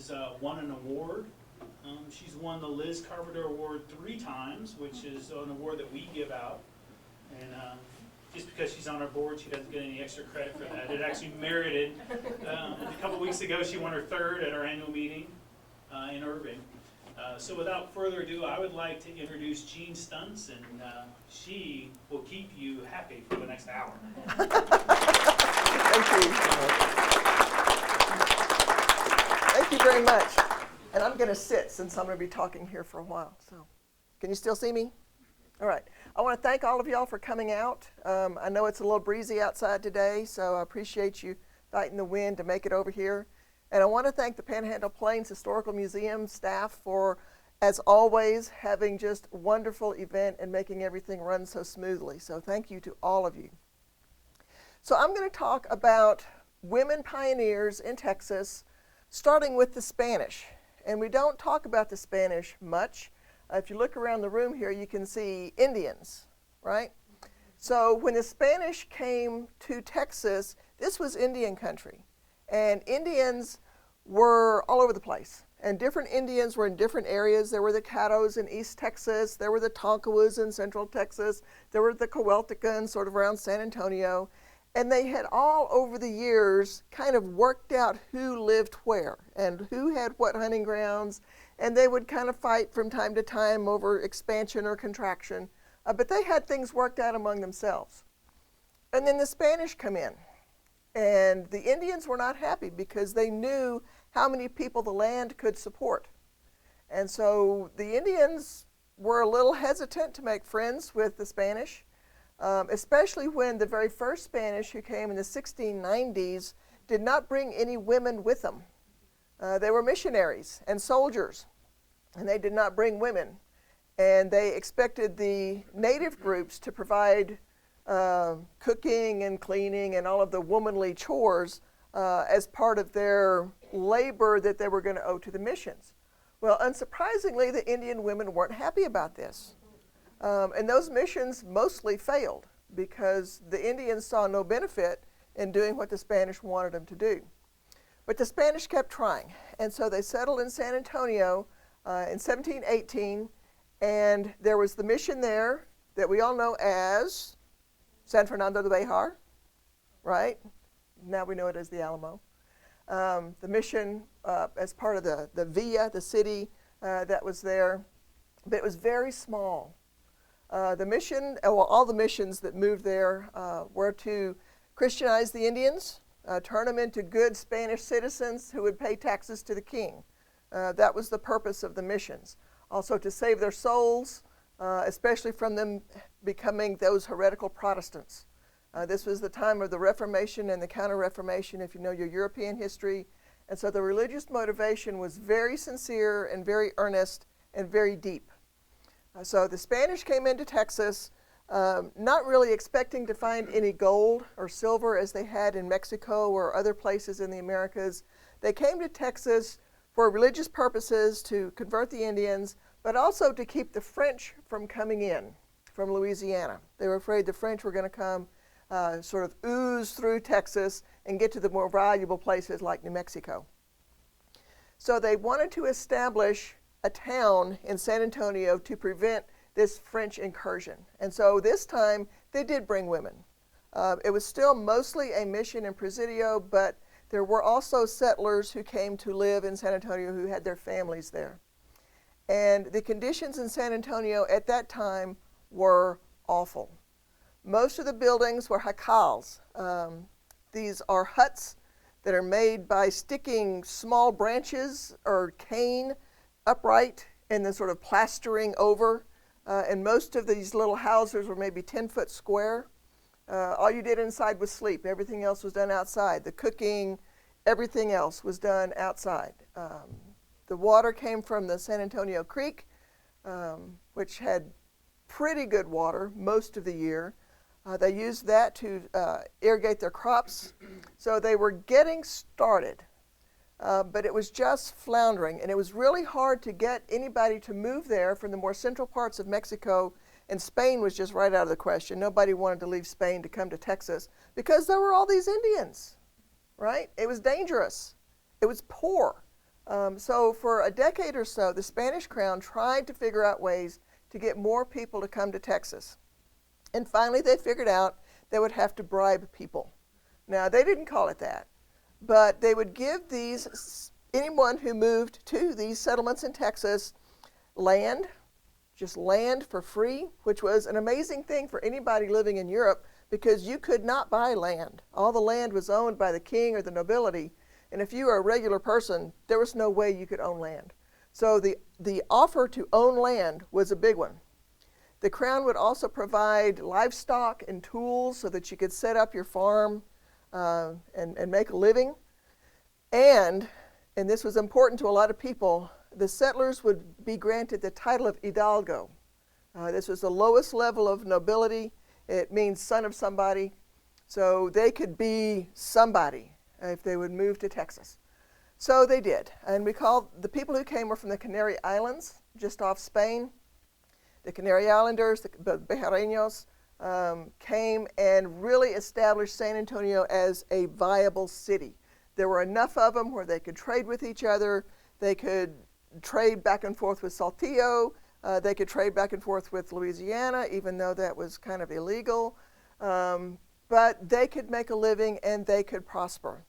She's won an award. She's won the Liz Carpenter Award 3 times, which is an award that we give out. And just because she's on our board, she doesn't get any extra credit for that. It actually merited. A couple weeks ago, she won her 3rd at our annual meeting in Irving. So without further ado, I would like to introduce Jean Stuntz, and she will keep you happy for the next hour. Thank you. Thank you very much. And I'm going to sit since I'm going to be talking here for a while. So, can you still see me? All right. I want to thank all of y'all for coming out. I know it's a little breezy outside today, so I appreciate you fighting the wind to make it over here. And I want to thank the Panhandle Plains Historical Museum staff for, as always, having just a wonderful event and making everything run so smoothly. So thank you to all of you. So I'm going to talk about women pioneers in Texas, starting with the Spanish. And we don't talk about the Spanish much. If you look around the room here, you can see Indians, right? So when the Spanish came to Texas, this was Indian country. And Indians were all over the place. And different Indians were in different areas. There were the Caddos in East Texas. There were the Tonkawas in Central Texas. There were the Coelticans sort of around San Antonio. And they had all over the years kind of worked out who lived where and who had what hunting grounds. And they would kind of fight from time to time over expansion or contraction. But they had things worked out among themselves. And then the Spanish come in. And the Indians were not happy because they knew how many people the land could support. And so the Indians were a little hesitant to make friends with the Spanish, especially when the very first Spanish who came in the 1690s did not bring any women with them. They were missionaries and soldiers, and they did not bring women. And they expected the native groups to provide cooking and cleaning and all of the womanly chores as part of their labor that they were going to owe to the missions. Well, unsurprisingly, the Indian women weren't happy about this. And those missions mostly failed because the Indians saw no benefit in doing what the Spanish wanted them to do. But the Spanish kept trying, and so they settled in San Antonio in 1718, and there was the mission there that we all know as San Fernando de Bejar, right? Now we know it as the Alamo. The mission as part of the villa, the city that was there, but it was very small. The mission, well, all the missions that moved there were to Christianize the Indians, turn them into good Spanish citizens who would pay taxes to the king. That was the purpose of the missions. Also to save their souls, especially from them becoming those heretical Protestants. This was the time of the Reformation and the Counter-Reformation, if you know your European history. And so the religious motivation was very sincere and very earnest and very deep. So the Spanish came into Texas, not really expecting to find any gold or silver as they had in Mexico or other places in the Americas. They came to Texas for religious purposes to convert the Indians, but also to keep the French from coming in from Louisiana. They were afraid the French were going to come sort of ooze through Texas and get to the more valuable places like New Mexico. So they wanted to establish a town in San Antonio to prevent this French incursion. And so this time they did bring women. It was still mostly a mission and presidio, but there were also settlers who came to live in San Antonio who had their families there. And the conditions in San Antonio at that time were awful. Most of the buildings were jacals. These are huts that are made by sticking small branches or cane upright and then sort of plastering over. And most of these little houses were maybe 10 foot square. All you did inside was sleep. Everything else was done outside. The cooking, everything else was done outside. The water came from the San Antonio Creek, which had pretty good water most of the year. They used that to irrigate their crops. So they were getting started, but it was just floundering. And it was really hard to get anybody to move there from the more central parts of Mexico. And Spain was just right out of the question. Nobody wanted to leave Spain to come to Texas because there were all these Indians, right? It was dangerous. It was poor. So for a decade or so, the Spanish Crown tried to figure out ways to get more people to come to Texas. And finally, they figured out they would have to bribe people. Now, they didn't call it that, but they would give anyone who moved to these settlements in Texas land, just land for free, which was an amazing thing for anybody living in Europe because you could not buy land. All the land was owned by the king or the nobility, and if you were a regular person, there was no way you could own land. So the offer to own land was a big one. The Crown would also provide livestock and tools so that you could set up your farm and make a living. And this was important to a lot of people, the settlers would be granted the title of Hidalgo. This was the lowest level of nobility. It means son of somebody. So they could be somebody if they would move to Texas. So they did. And the people who came were from the Canary Islands, just off Spain. The Canary Islanders, the Bejareños, came and really established San Antonio as a viable city. There were enough of them where they could trade with each other. They could trade back and forth with Saltillo. They could trade back and forth with Louisiana, even though that was kind of illegal. But they could make a living and they could prosper.